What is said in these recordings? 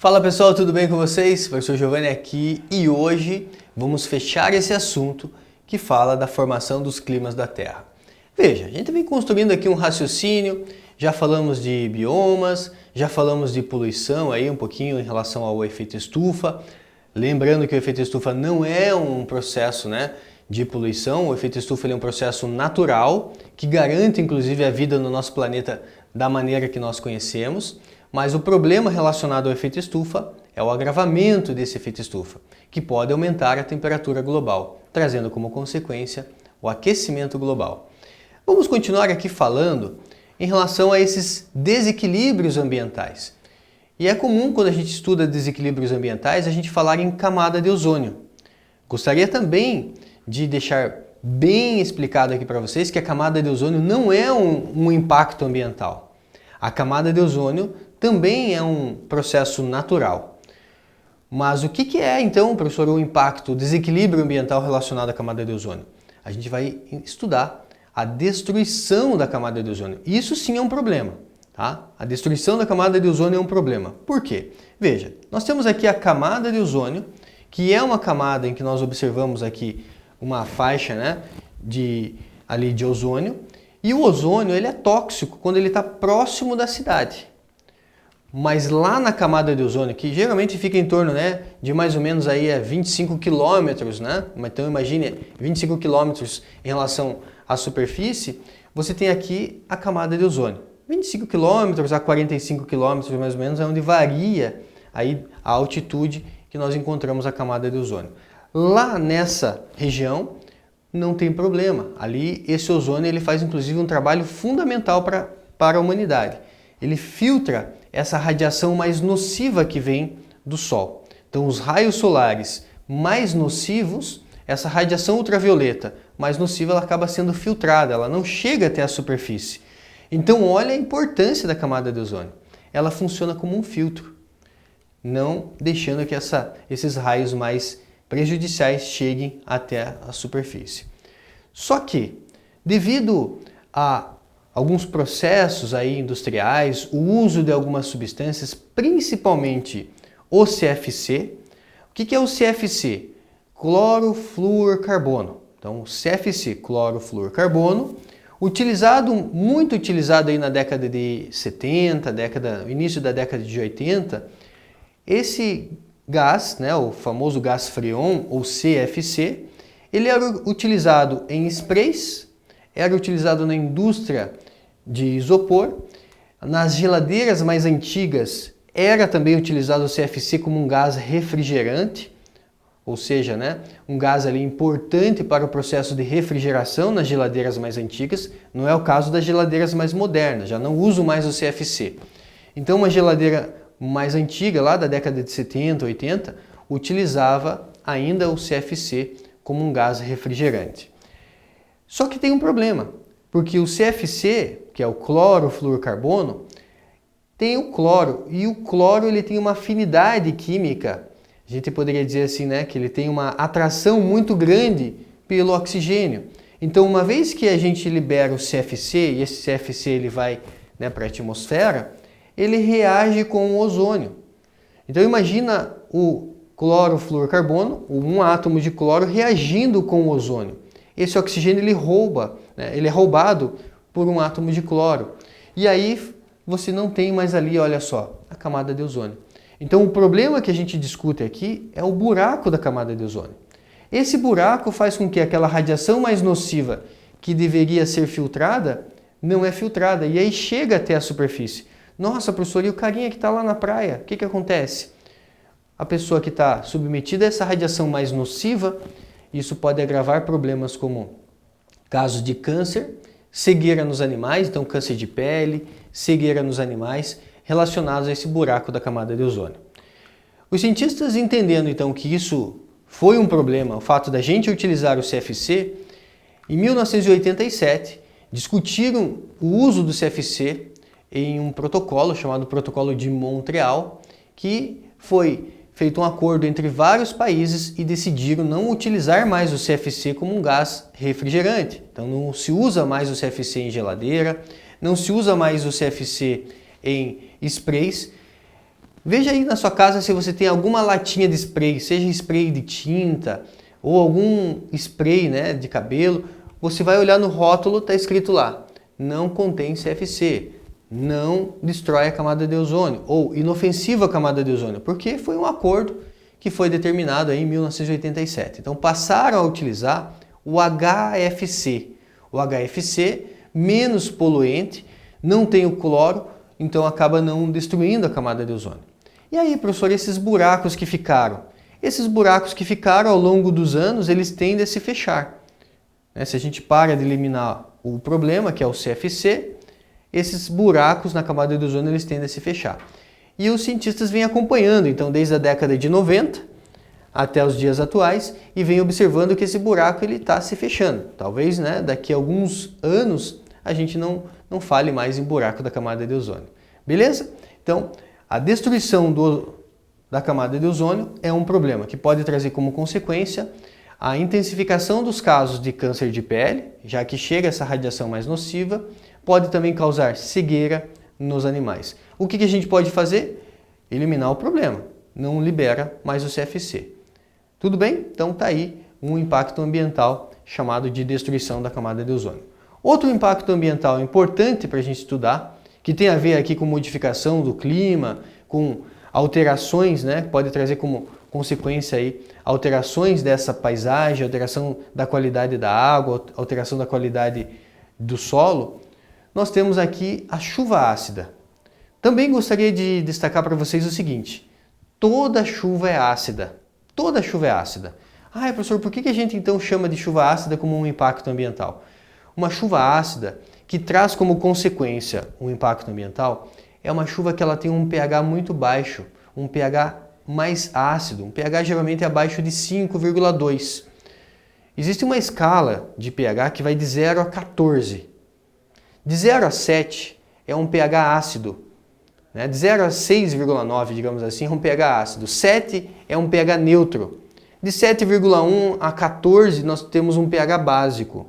Fala pessoal, tudo bem com vocês? Professor Giovanni aqui e hoje vamos fechar esse assunto que fala da formação dos climas da Terra. Veja, a gente vem construindo aqui um raciocínio, já falamos de biomas, já falamos de poluição aí um pouquinho em relação ao efeito estufa. Lembrando que o efeito estufa não é um processo, de poluição, o efeito estufa é um processo natural que garante inclusive a vida no nosso planeta da maneira que nós conhecemos. Mas o problema relacionado ao efeito estufa é o agravamento desse efeito estufa, que pode aumentar a temperatura global, trazendo como consequência o aquecimento global. Vamos continuar aqui falando em relação a esses desequilíbrios ambientais. E é comum quando a gente estuda desequilíbrios ambientais a gente falar em camada de ozônio. Gostaria também de deixar bem explicado aqui para vocês que a camada de ozônio não é um impacto ambiental. A camada de ozônio também é um processo natural. Mas o que é então, professor, o impacto, o desequilíbrio ambiental relacionado à camada de ozônio? A gente vai estudar a destruição da camada de ozônio. Isso sim é um problema, tá? A destruição da camada de ozônio é um problema. Por quê? Veja, nós temos aqui a camada de ozônio, que é uma camada em que nós observamos aqui uma faixa de ozônio, e o ozônio ele é tóxico quando ele está próximo da cidade. Mas lá na camada de ozônio, que geralmente fica em torno de mais ou menos aí 25 quilômetros, então imagine 25 quilômetros em relação à superfície, você tem aqui a camada de ozônio. 25 quilômetros a 45 quilômetros mais ou menos é onde varia aí a altitude que nós encontramos a camada de ozônio. Lá nessa região não tem problema. Ali esse ozônio ele faz inclusive um trabalho fundamental para a humanidade. Ele filtra essa radiação mais nociva que vem do Sol. Então os raios solares mais nocivos, essa radiação ultravioleta mais nociva, ela acaba sendo filtrada, ela não chega até a superfície. Então olha a importância da camada de ozônio. Ela funciona como um filtro, não deixando que esses raios mais prejudiciais cheguem até a superfície. Só que, devido a alguns processos aí industriais, o uso de algumas substâncias, principalmente o CFC. O que é o CFC? Clorofluorcarbono. Então, o CFC, clorofluorcarbono, muito utilizado aí na década de 70, início da década de 80, esse gás, o famoso gás freon, ou CFC, ele era utilizado em sprays, era utilizado na indústria de isopor, nas geladeiras mais antigas era também utilizado o CFC como um gás refrigerante, ou seja, um gás ali importante para o processo de refrigeração nas geladeiras mais antigas. Não é o caso das geladeiras mais modernas, já não uso mais o CFC. Então uma geladeira mais antiga, lá da década de 70, 80, utilizava ainda o CFC como um gás refrigerante. Só que tem um problema, porque o CFC, que é o clorofluorcarbono, tem o cloro, e o cloro ele tem uma afinidade química, a gente poderia dizer assim, que ele tem uma atração muito grande pelo oxigênio. Então, uma vez que a gente libera o CFC, e esse CFC ele vai para a atmosfera, ele reage com o ozônio. Então, imagina o clorofluorcarbono, um átomo de cloro reagindo com o ozônio. Esse oxigênio ele é roubado por um átomo de cloro. E aí você não tem mais ali, olha só, a camada de ozônio. Então o problema que a gente discute aqui é o buraco da camada de ozônio. Esse buraco faz com que aquela radiação mais nociva que deveria ser filtrada, não é filtrada. E aí chega até a superfície. Nossa, professor, e o carinha que está lá na praia? O que acontece? A pessoa que está submetida a essa radiação mais nociva, isso pode agravar problemas como casos de câncer, cegueira nos animais, então câncer de pele, cegueira nos animais, relacionados a esse buraco da camada de ozônio. Os cientistas entendendo então que isso foi um problema, o fato da gente utilizar o CFC, em 1987 discutiram o uso do CFC em um protocolo chamado Protocolo de Montreal, que foi feito um acordo entre vários países e decidiram não utilizar mais o CFC como um gás refrigerante. Então não se usa mais o CFC em geladeira, não se usa mais o CFC em sprays, Veja aí na sua casa se você tem alguma latinha de spray, seja spray de tinta ou algum spray, né, de cabelo. Você vai olhar no rótulo, está escrito lá, não contém CFC, não destrói a camada de ozônio ou inofensiva à camada de ozônio, porque foi um acordo que foi determinado aí em 1987. Então passaram a utilizar o HFC. O HFC, menos poluente, não tem o cloro, então acaba não destruindo a camada de ozônio. E aí, professor, esses buracos que ficaram? Esses buracos que ficaram ao longo dos anos, eles tendem a se fechar. Se a gente para de eliminar o problema, que é o CFC, esses buracos na camada de ozônio eles tendem a se fechar. E os cientistas vêm acompanhando, então, desde a década de 90 até os dias atuais, e vêm observando que esse buraco está se fechando. Talvez, né, daqui a alguns anos a gente não fale mais em buraco da camada de ozônio. Beleza? Então, a destruição da camada de ozônio é um problema que pode trazer como consequência a intensificação dos casos de câncer de pele, já que chega essa radiação mais nociva, pode também causar cegueira nos animais. O que a gente pode fazer? Eliminar o problema, não libera mais o CFC. Tudo bem? Então está aí um impacto ambiental chamado de destruição da camada de ozônio. Outro impacto ambiental importante para a gente estudar, que tem a ver aqui com modificação do clima, com alterações, né? Pode trazer como consequência aí alterações dessa paisagem, alteração da qualidade da água, alteração da qualidade do solo. Nós temos aqui a chuva ácida. Também gostaria de destacar para vocês o seguinte: toda chuva é ácida. Toda chuva é ácida. Ah, professor, por que a gente então chama de chuva ácida como um impacto ambiental? Uma chuva ácida que traz como consequência um impacto ambiental é uma chuva que ela tem um pH muito baixo, um pH mais ácido, um pH geralmente abaixo de 5,2. Existe uma escala de pH que vai de 0 a 14. De 0 a 7 é um pH ácido. De 0 a 6,9, digamos assim, é um pH ácido. 7 é um pH neutro. De 7,1 a 14 nós temos um pH básico.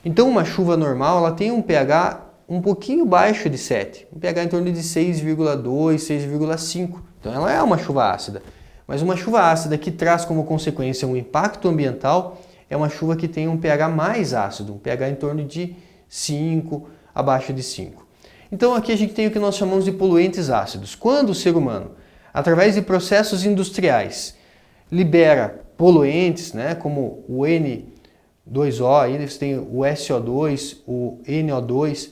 Então uma chuva normal ela tem um pH um pouquinho baixo de 7, um pH em torno de 6,2, 6,5. Então ela é uma chuva ácida. Mas uma chuva ácida que traz como consequência um impacto ambiental é uma chuva que tem um pH mais ácido, um pH em torno de 5, abaixo de 5. Então aqui a gente tem o que nós chamamos de poluentes ácidos. Quando o ser humano, através de processos industriais, libera poluentes, como o N2O, aí você tem o SO2, o NO2,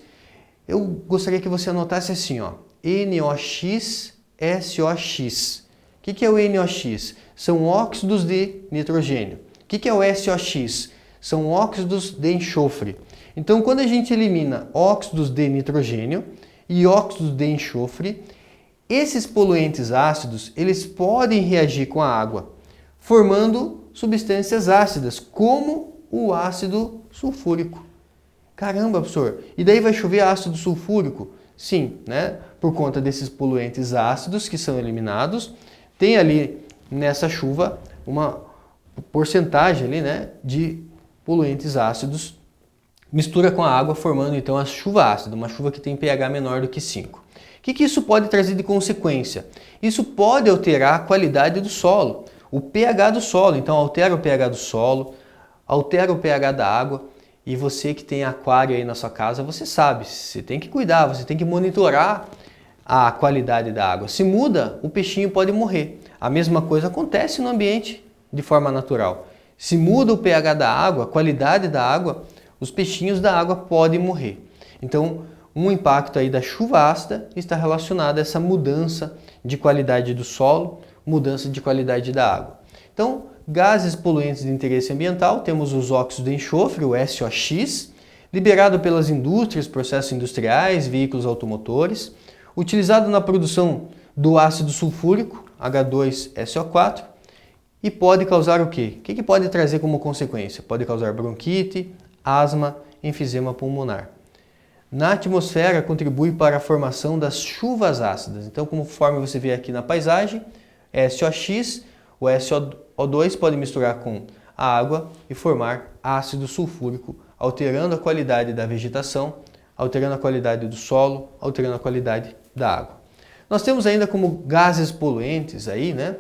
eu gostaria que você anotasse assim, NOx, SOx. O que é o NOx? São óxidos de nitrogênio. O que é o SOx? São óxidos de enxofre. Então, quando a gente elimina óxidos de nitrogênio e óxidos de enxofre, esses poluentes ácidos, eles podem reagir com a água, formando substâncias ácidas, como o ácido sulfúrico. Caramba, professor, e daí vai chover ácido sulfúrico? Sim, por conta desses poluentes ácidos que são eliminados, tem ali nessa chuva uma porcentagem ali, de poluentes ácidos, mistura com a água, formando então a chuva ácida, uma chuva que tem pH menor do que 5. O que isso pode trazer de consequência? Isso pode alterar a qualidade do solo, o pH do solo, então altera o pH do solo, altera o pH da água, e você que tem aquário aí na sua casa, você sabe, você tem que cuidar, você tem que monitorar a qualidade da água. Se muda, o peixinho pode morrer. A mesma coisa acontece no ambiente de forma natural. Se muda o pH da água, a qualidade da água, os peixinhos da água podem morrer. Então, um impacto aí da chuva ácida está relacionado a essa mudança de qualidade do solo, mudança de qualidade da água. Então, gases poluentes de interesse ambiental, temos os óxidos de enxofre, o SOx, liberado pelas indústrias, processos industriais, veículos automotores, utilizado na produção do ácido sulfúrico, H2SO4, e pode causar o quê? O que pode trazer como consequência? Pode causar bronquite, asma, enfisema pulmonar. Na atmosfera, contribui para a formação das chuvas ácidas. Então, conforme você vê aqui na paisagem, SOx, o SO2 pode misturar com a água e formar ácido sulfúrico, alterando a qualidade da vegetação, alterando a qualidade do solo, alterando a qualidade da água. Nós temos ainda como gases poluentes aí, né?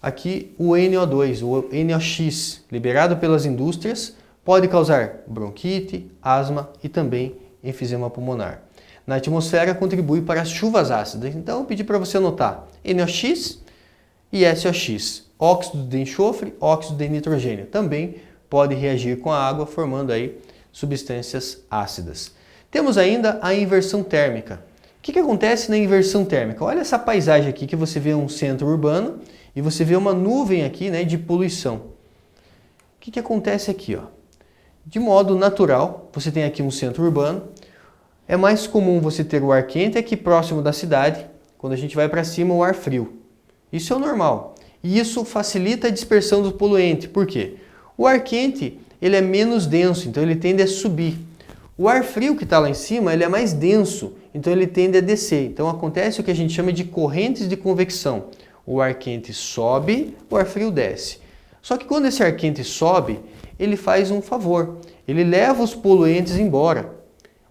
Aqui o NO2, o NOx, liberado pelas indústrias, pode causar bronquite, asma e também enfisema pulmonar. Na atmosfera contribui para as chuvas ácidas. Então eu pedi para você anotar NOx e SOx, óxido de enxofre, óxido de nitrogênio. Também pode reagir com a água, formando aí substâncias ácidas. Temos ainda a inversão térmica. O que acontece na inversão térmica? Olha essa paisagem aqui que você vê um centro urbano e você vê uma nuvem aqui, né, de poluição. O que acontece aqui? Ó? De modo natural, você tem aqui um centro urbano. É mais comum você ter o ar quente aqui próximo da cidade, quando a gente vai para cima o ar frio. Isso é o normal. E isso facilita a dispersão do poluente. Por quê? O ar quente ele é menos denso, então ele tende a subir. O ar frio que está lá em cima ele é mais denso, então ele tende a descer. Então acontece o que a gente chama de correntes de convecção. O ar quente sobe, o ar frio desce. Só que quando esse ar quente sobe, ele faz um favor. Ele leva os poluentes embora.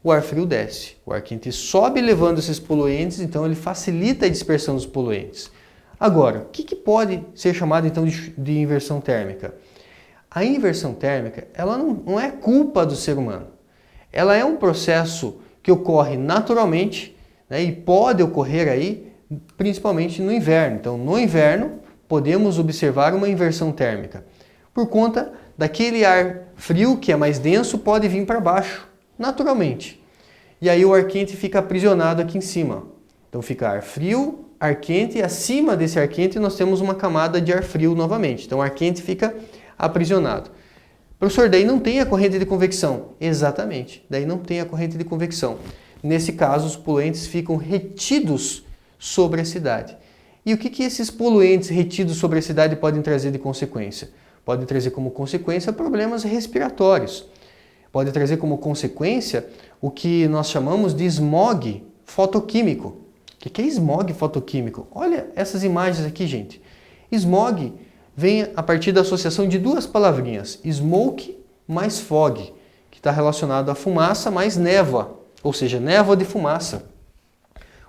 O ar frio desce. O ar quente sobe levando esses poluentes, então ele facilita a dispersão dos poluentes. Agora, o que pode ser chamado então de inversão térmica? A inversão térmica, ela não é culpa do ser humano. Ela é um processo que ocorre naturalmente, né, e pode ocorrer aí principalmente no inverno. Então, no inverno, podemos observar uma inversão térmica. Por conta daquele ar frio que é mais denso, pode vir para baixo, naturalmente. E aí o ar quente fica aprisionado aqui em cima. Então fica ar frio, ar quente, e acima desse ar quente nós temos uma camada de ar frio novamente. Então o ar quente fica aprisionado. Professor, daí não tem a corrente de convecção. Exatamente, daí não tem a corrente de convecção. Nesse caso, os poluentes ficam retidos sobre a cidade. E o que esses poluentes retidos sobre a cidade podem trazer de consequência? Podem trazer como consequência problemas respiratórios. Pode trazer como consequência o que nós chamamos de smog fotoquímico. O que é smog fotoquímico? Olha essas imagens aqui, gente. Smog vem a partir da associação de duas palavrinhas, smoke mais fog, que está relacionado a fumaça mais névoa, ou seja, névoa de fumaça.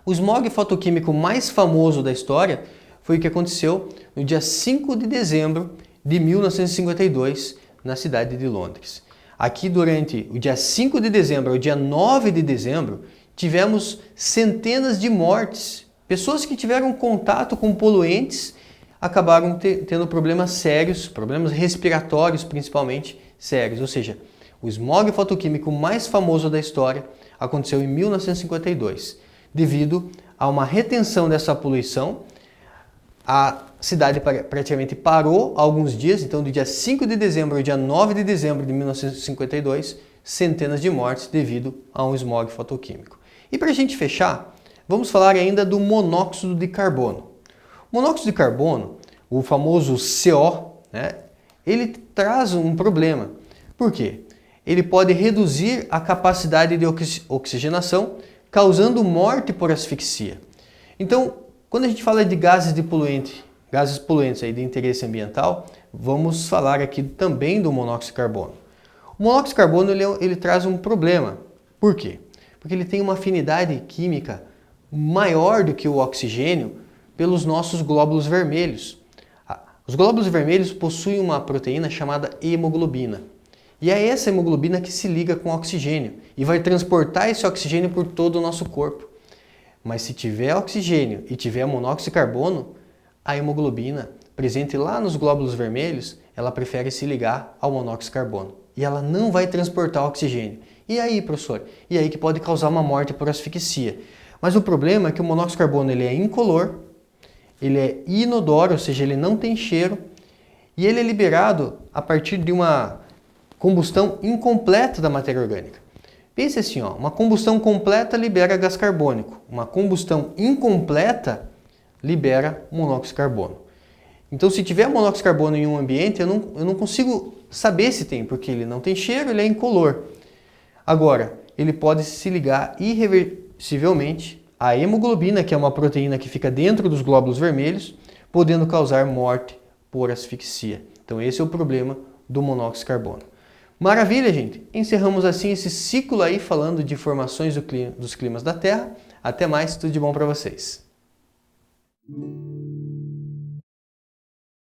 O smog fotoquímico mais famoso da história foi o que aconteceu no dia 5 de dezembro de 1952, na cidade de Londres. Aqui, durante o dia 5 de dezembro ao dia 9 de dezembro, tivemos centenas de mortes. Pessoas que tiveram contato com poluentes acabaram tendo problemas sérios, problemas respiratórios principalmente sérios. Ou seja, o smog fotoquímico mais famoso da história aconteceu em 1952. Devido a uma retenção dessa poluição, a cidade praticamente parou alguns dias, então do dia 5 de dezembro ao dia 9 de dezembro de 1952, centenas de mortes devido a um smog fotoquímico. E para a gente fechar, vamos falar ainda do monóxido de carbono. O monóxido de carbono, o famoso CO, né, ele traz um problema. Por quê? Ele pode reduzir a capacidade de oxigenação, causando morte por asfixia. Então, quando a gente fala de gases poluentes aí de interesse ambiental, vamos falar aqui também do monóxido de carbono. O monóxido de carbono ele traz um problema. Por quê? Porque ele tem uma afinidade química maior do que o oxigênio pelos nossos glóbulos vermelhos. Os glóbulos vermelhos possuem uma proteína chamada hemoglobina. E é essa hemoglobina que se liga com o oxigênio e vai transportar esse oxigênio por todo o nosso corpo. Mas se tiver oxigênio e tiver monóxido de carbono, a hemoglobina, presente lá nos glóbulos vermelhos, ela prefere se ligar ao monóxido de carbono. E ela não vai transportar oxigênio. E aí, professor? E aí que pode causar uma morte por asfixia. Mas o problema é que o monóxido de carbono ele é incolor, ele é inodoro, ou seja, ele não tem cheiro, e ele é liberado a partir de uma combustão incompleta da matéria orgânica. Pense assim, ó, uma combustão completa libera gás carbônico, uma combustão incompleta libera monóxido de carbono. Então, se tiver monóxido de carbono em um ambiente, eu não consigo saber se tem, porque ele não tem cheiro, ele é incolor. Agora, ele pode se ligar irreversivelmente à hemoglobina, que é uma proteína que fica dentro dos glóbulos vermelhos, podendo causar morte por asfixia. Então, esse é o problema do monóxido de carbono. Maravilha, gente! Encerramos assim esse ciclo aí falando de formações dos climas da Terra. Até mais, tudo de bom para vocês!